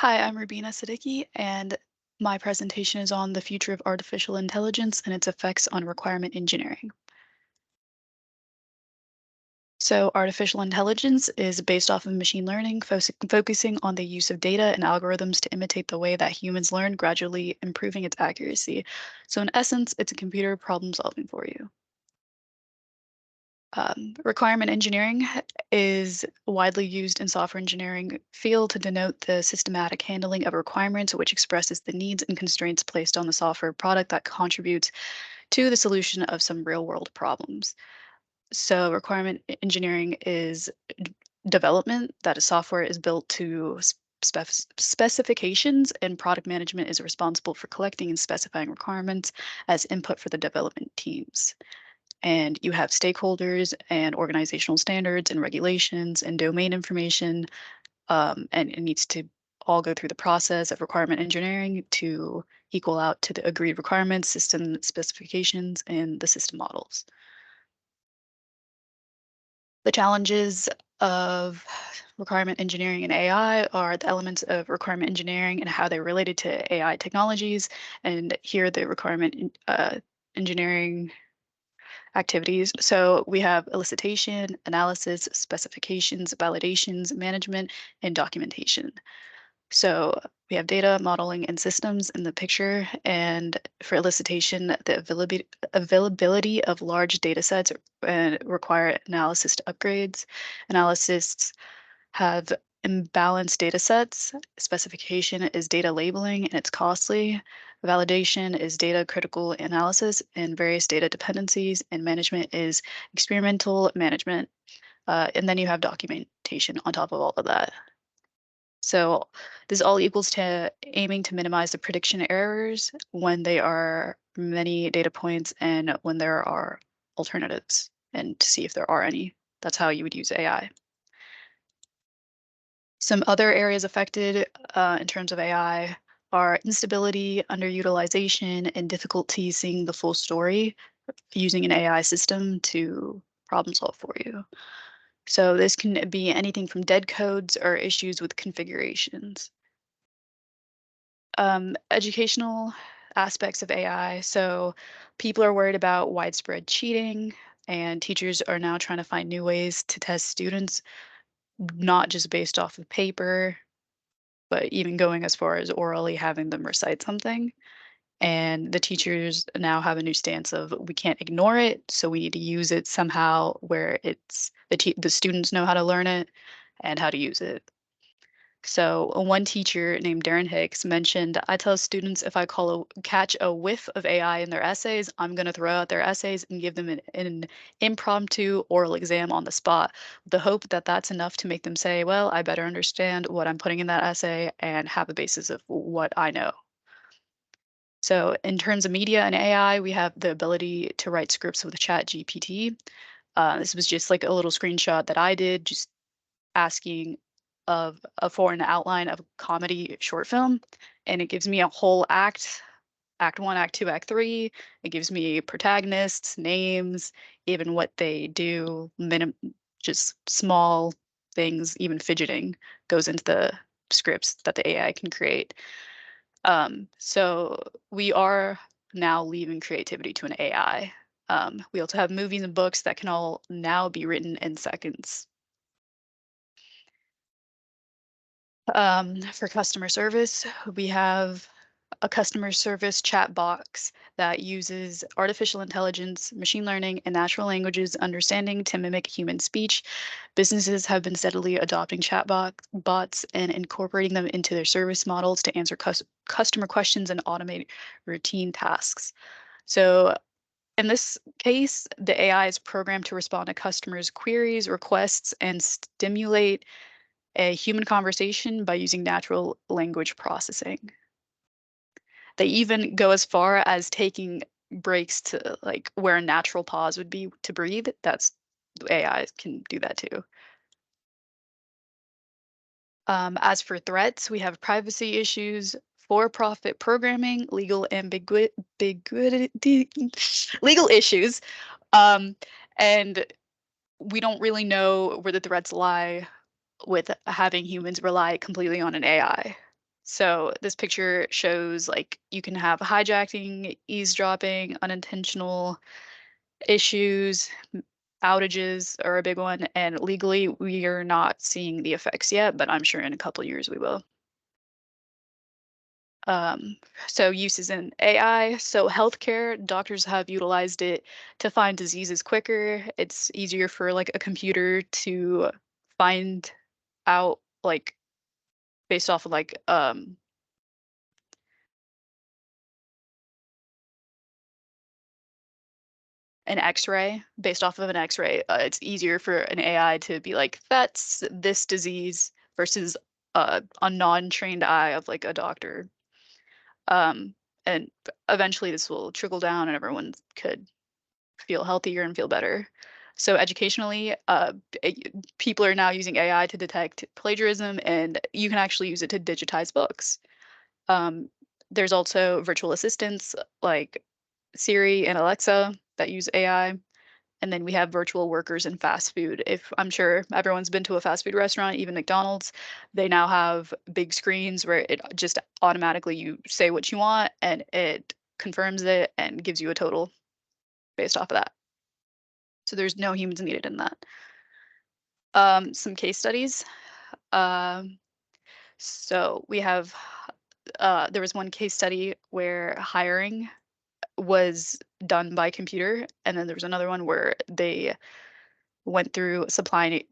Hi, I'm Rubina Siddiqui, and my presentation is on the future of artificial intelligence and its effects on requirement engineering. So, artificial intelligence is based off of machine learning, focusing on the use of data and algorithms to imitate the way that humans learn, gradually improving its accuracy. So, in essence, it's a computer problem solving for you. Requirement engineering is widely used in software engineering field to denote the systematic handling of requirements, which expresses the needs and constraints placed on the software product that contributes to the solution of some real world problems. So, requirement engineering is development that a software is built to specifications, and product management is responsible for collecting and specifying requirements as input for the development teams. And you have stakeholders and organizational standards and regulations and domain information, and it needs to all go through the process of requirement engineering to equal out to the agreed requirements, system specifications, and the system models. The challenges of requirement engineering and AI are the elements of requirement engineering and how they're related to AI technologies. And here, the engineering activities. So we have elicitation, analysis, specifications, validations, management, and documentation. So we have data, modeling, and systems in the picture. And for elicitation, the availability of large data sets require analysis to upgrades. Analysts have imbalanced data sets. Specification is data labeling and it's costly. Validation is data critical analysis and various data dependencies. And management is experimental management. And then you have documentation on top of all of that. So this all equals to aiming to minimize the prediction errors when they are many data points and when there are alternatives and to see if there are any. That's how you would use AI. Some other areas affected in terms of AI are instability, underutilization, and difficulty seeing the full story using an AI system to problem solve for you. So this can be anything from dead codes or issues with configurations. Educational aspects of AI. So people are worried about widespread cheating, and teachers are now trying to find new ways to test students, not just based off of paper, but even going as far as orally having them recite something. And the teachers now have a new stance of we can't ignore it, so we need to use it somehow where the students know how to learn it and how to use it. So one teacher named Darren Hicks mentioned, I tell students if catch a whiff of AI in their essays, I'm going to throw out their essays and give them an impromptu oral exam on the spot, with the hope that that's enough to make them say, well, I better understand what I'm putting in that essay and have a basis of what I know. So in terms of media and AI, we have the ability to write scripts with Chat GPT. This was just like a little screenshot that I did, just asking for an outline of a comedy short film, and it gives me a whole act one, act two, act three. It gives me protagonists, names, even what they do, just small things, even fidgeting goes into the scripts that the AI can create. So we are now leaving creativity to an AI. We also have movies and books that can all now be written in seconds. For customer service, we have a customer service chat box that uses artificial intelligence, machine learning, and natural languages understanding to mimic human speech. Businesses have been steadily adopting bots and incorporating them into their service models to answer customer questions and automate routine tasks. So, in this case, the AI is programmed to respond to customers' queries, requests, and stimulate a human conversation by using natural language processing. They even go as far as taking breaks to like where a natural pause would be to breathe. That's AI can do that too. As for threats, we have privacy issues, for-profit programming, legal issues, um, and we don't really know where the threats lie with having humans rely completely on an AI. So this picture shows like you can have hijacking, eavesdropping, unintentional issues, outages are a big one, and legally we are not seeing the effects yet, but I'm sure in a couple years we will. Um, so uses in AI. So healthcare, doctors have utilized it to find diseases quicker. It's easier for like a computer to find out like based off of like an X-ray, based off of an X-ray. It's easier for an AI to be like, that's this disease versus a non-trained eye of like a doctor. Um, and eventually this will trickle down and everyone could feel healthier and feel better. So educationally, people are now using AI to detect plagiarism, and you can actually use it to digitize books. Um, there's also virtual assistants like Siri and Alexa that use AI. And then we have virtual workers in fast food. If I'm sure everyone's been to a fast food restaurant, even McDonald's, they now have big screens where it just automatically you say what you want and it confirms it and gives you a total based off of that. So there's no humans needed in that. Some case studies. Um, so we have there was one case study where hiring was done by computer, and then there was another one where they went through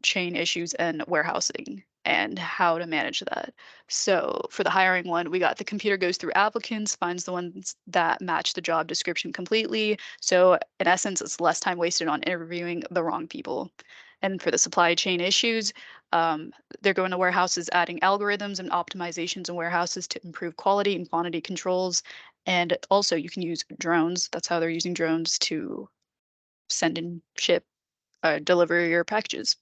chain issues and warehousing and how to manage that. So for the hiring one, we got the computer goes through applicants, finds the ones that match the job description completely. So in essence, it's less time wasted on interviewing the wrong people. And for the supply chain issues, um, they're going to warehouses, adding algorithms and optimizations in warehouses to improve quality and quantity controls. And also, you can use drones. That's how they're using drones to send and ship deliver your packages.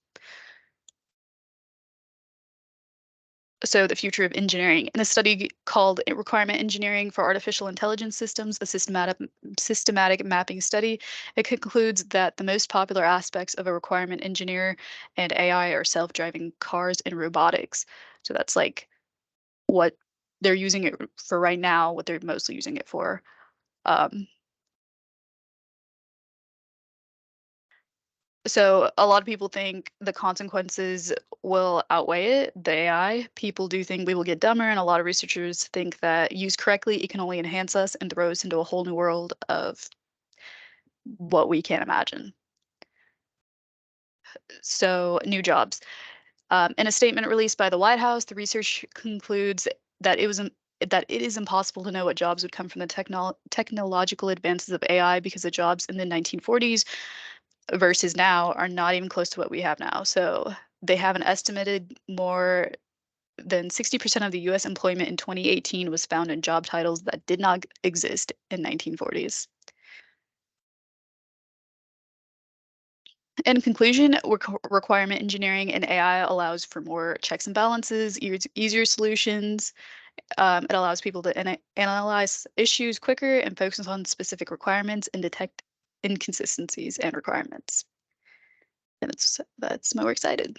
So, the future of engineering. In a study called Requirement Engineering for Artificial Intelligence Systems, a systematic mapping study, it concludes that the most popular aspects of a requirement engineer and AI are self driving cars and robotics. So, that's like what they're using it for right now, what they're mostly using it for. Um, So a lot of people think the consequences will outweigh it, the AI. People do think we will get dumber, and a lot of researchers think that used correctly, it can only enhance us and throw us into a whole new world of what we can't imagine. So new jobs. In a statement released by the White House, the research concludes that that it is impossible to know what jobs would come from the technological advances of AI because the jobs in the 1940s versus now are not even close to what we have now. So they have an estimated more than 60% of the US employment in 2018 was found in job titles that did not exist in 1940s. In conclusion, requirement engineering and AI allows for more checks and balances, easier solutions. It allows people to analyze issues quicker and focus on specific requirements and detect inconsistencies and requirements. And that's why we're excited.